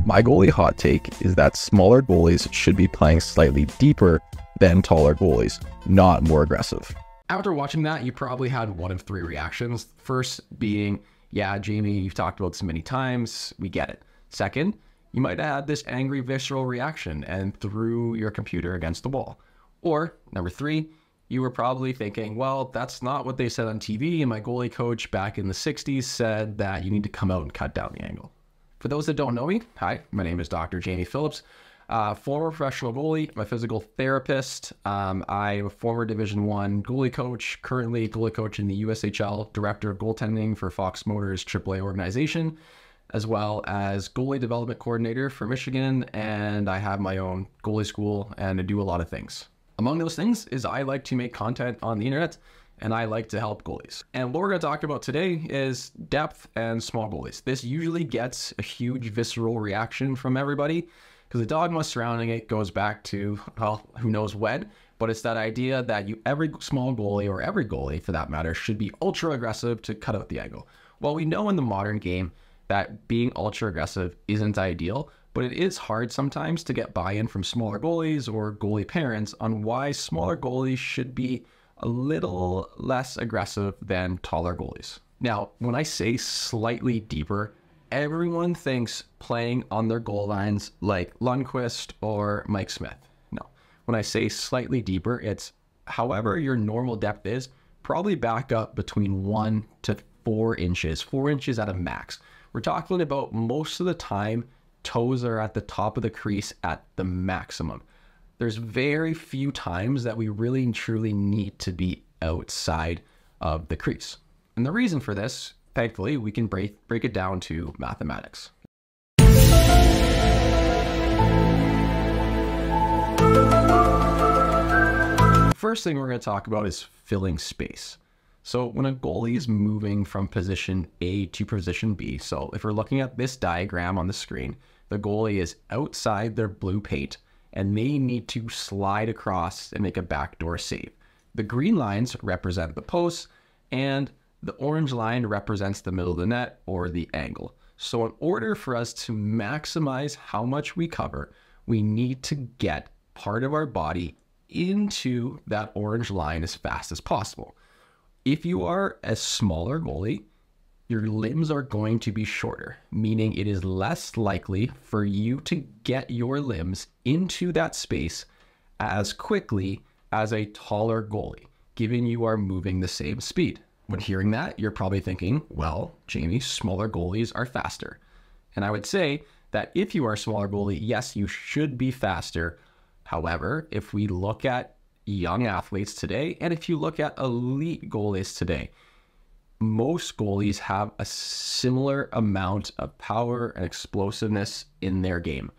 My goalie hot take is that smaller goalies should be playing slightly deeper than taller goalies, not more aggressive. After watching that, you probably had one of three reactions. First being, yeah, Jamie, you've talked about this many times, we get it. Second, you might have had this angry, visceral reaction and threw your computer against the wall. Or, number three, you were probably thinking, well, that's not what they said on TV, and my goalie coach back in the 60s said that you need to come out and cut down the angle. For those that don't know me, hi, my name is Dr. Jamie Phillips, former professional goalie. I'm a physical therapist. I'm a former Division I goalie coach, currently goalie coach in the USHL, director of goaltending for Fox Motors AAA organization, as well as goalie development coordinator for Michigan, and I have my own goalie school and I do a lot of things. Among those things is I like to make content on the internet, and I like to help goalies. And what we're going to talk about today is depth and small goalies. This usually gets a huge visceral reaction from everybody because the dogma surrounding it goes back to, well, who knows when, but it's that idea that every small goalie, or every goalie for that matter, should be ultra aggressive to cut out the angle. Well, we know in the modern game that being ultra aggressive isn't ideal, but it is hard sometimes to get buy-in from smaller goalies or goalie parents on why smaller goalies should be a little less aggressive than taller goalies. Now, when I say slightly deeper, everyone thinks playing on their goal lines like Lundqvist or Mike Smith. No, when I say slightly deeper, it's however your normal depth is, probably back up between 1 to 4 inches, 4 inches at a max. We're talking about most of the time, toes are at the top of the crease at the maximum. There's very few times that we really and truly need to be outside of the crease. And the reason for this, thankfully, we can break it down to mathematics. First thing we're going to talk about is filling space. So when a goalie is moving from position A to position B, so if we're looking at this diagram on the screen, the goalie is outside their blue paint and they need to slide across and make a backdoor save. The green lines represent the posts and the orange line represents the middle of the net or the angle. So in order for us to maximize how much we cover, we need to get part of our body into that orange line as fast as possible. If you are a smaller goalie, your limbs are going to be shorter, meaning it is less likely for you to get your limbs into that space as quickly as a taller goalie, given you are moving the same speed. When hearing that, you're probably thinking, well, Jamie, smaller goalies are faster. And I would say that if you are a smaller goalie, yes, you should be faster. However, if we look at young athletes today, and if you look at elite goalies today, most goalies have a similar amount of power and explosiveness in their game.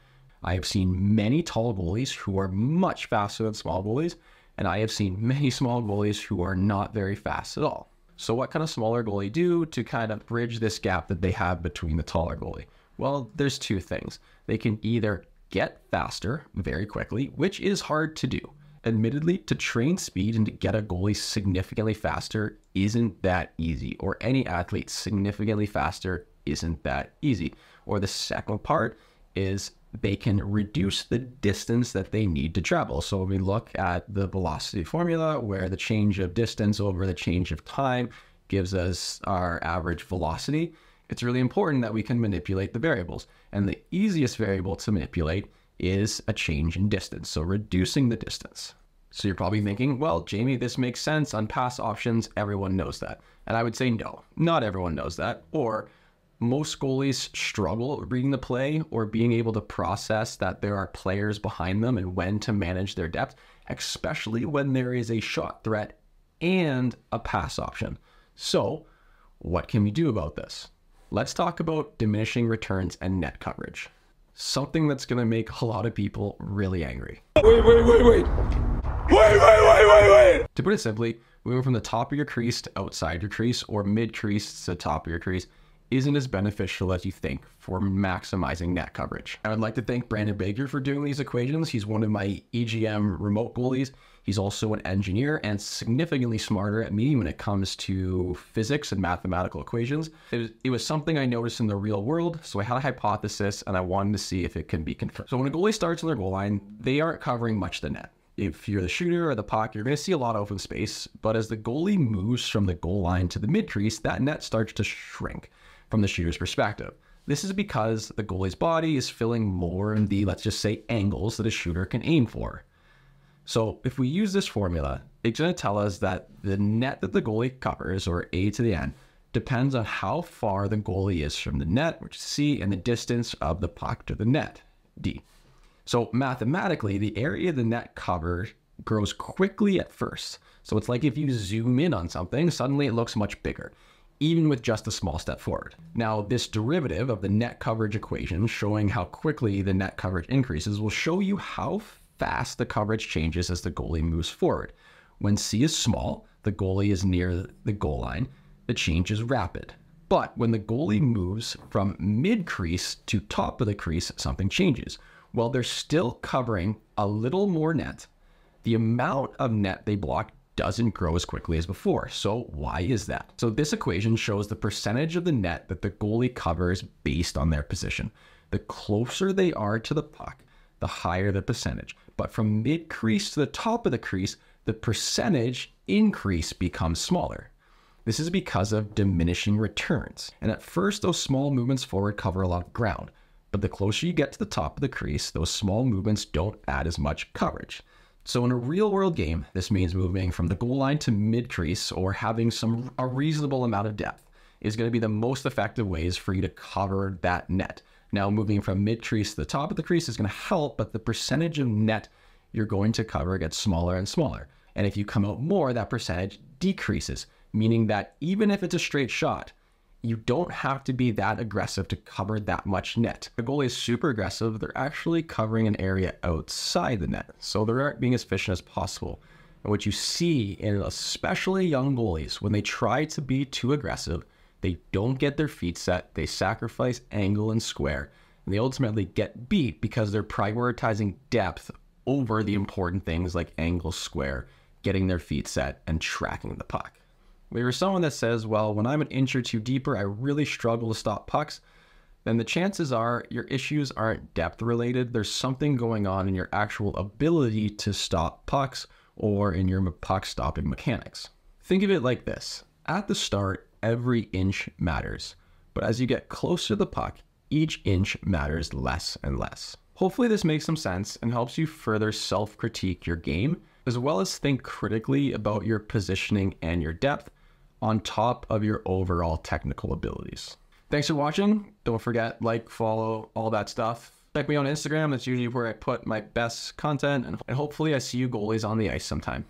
I have seen many tall goalies who are much faster than small goalies, and I have seen many small goalies who are not very fast at all. So what can a smaller goalie do to kind of bridge this gap that they have between the taller goalie? Well, there's two things. They can either get faster very quickly, which is hard to do. Admittedly, to train speed and to get a goalie significantly faster isn't that easy, or any athlete significantly faster isn't that easy. Or the second part is they can reduce the distance that they need to travel. So we look at the velocity formula where the change of distance over the change of time gives us our average velocity. It's really important that we can manipulate the variables. And the easiest variable to manipulate is a change in distance, so reducing the distance. So you're probably thinking, well, Jamie, this makes sense on pass options, everyone knows that. And I would say no, not everyone knows that, or most goalies struggle reading the play or being able to process that there are players behind them and when to manage their depth, especially when there is a shot threat and a pass option. So what can we do about this? Let's talk about diminishing returns and net coverage. Something that's going to make a lot of people really angry. Wait. To put it simply, moving from the top of your crease to outside your crease or mid-crease to the top of your crease isn't as beneficial as you think for maximizing net coverage. I would like to thank Brandon Baker for doing these equations. He's one of my EGM remote goalies. He's also an engineer and significantly smarter at me when it comes to physics and mathematical equations. It was something I noticed in the real world, so I had a hypothesis and I wanted to see if it can be confirmed. So when a goalie starts on their goal line, they aren't covering much of the net. If you're the shooter or the puck, you're going to see a lot of open space, but as the goalie moves from the goal line to the mid-crease, that net starts to shrink from the shooter's perspective. This is because the goalie's body is filling more in the, let's just say, angles that a shooter can aim for. So if we use this formula, it's going to tell us that the net that the goalie covers, or A to the N, depends on how far the goalie is from the net, which is C, and the distance of the puck to the net, D. So mathematically, the area the net covers grows quickly at first. So it's like if you zoom in on something, suddenly it looks much bigger, even with just a small step forward. Now, this derivative of the net coverage equation showing how quickly the net coverage increases will show you how fast the coverage changes as the goalie moves forward. When C is small, the goalie is near the goal line, the change is rapid. But when the goalie moves from mid-crease to top of the crease, something changes. While they're still covering a little more net, the amount of net they block doesn't grow as quickly as before. So why is that? So this equation shows the percentage of the net that the goalie covers based on their position. The closer they are to the puck, the higher the percentage. But from mid-crease to the top of the crease, the percentage increase becomes smaller. This is because of diminishing returns. And at first, those small movements forward cover a lot of ground. But the closer you get to the top of the crease, those small movements don't add as much coverage. So in a real-world game, this means moving from the goal line to mid-crease or having a reasonable amount of depth is going to be the most effective ways for you to cover that net. Now, moving from mid-crease to the top of the crease is going to help, but the percentage of net you're going to cover gets smaller and smaller. And if you come out more, that percentage decreases, meaning that even if it's a straight shot, you don't have to be that aggressive to cover that much net. If the goalie is super aggressive, they're actually covering an area outside the net, so they aren't being as efficient as possible. And what you see in especially young goalies, when they try to be too aggressive, they don't get their feet set, they sacrifice angle and square, and they ultimately get beat because they're prioritizing depth over the important things like angle, square, getting their feet set, and tracking the puck. If you're someone that says, well, when I'm an inch or two deeper, I really struggle to stop pucks, then the chances are your issues aren't depth related. There's something going on in your actual ability to stop pucks or in your puck stopping mechanics. Think of it like this. At the start, every inch matters, but as you get closer to the puck, each inch matters less and less. Hopefully this makes some sense and helps you further self-critique your game, as well as think critically about your positioning and your depth on top of your overall technical abilities. Thanks for watching. Don't forget, like, follow, all that stuff. Check me on Instagram. That's usually where I put my best content, and hopefully I see you goalies on the ice sometime.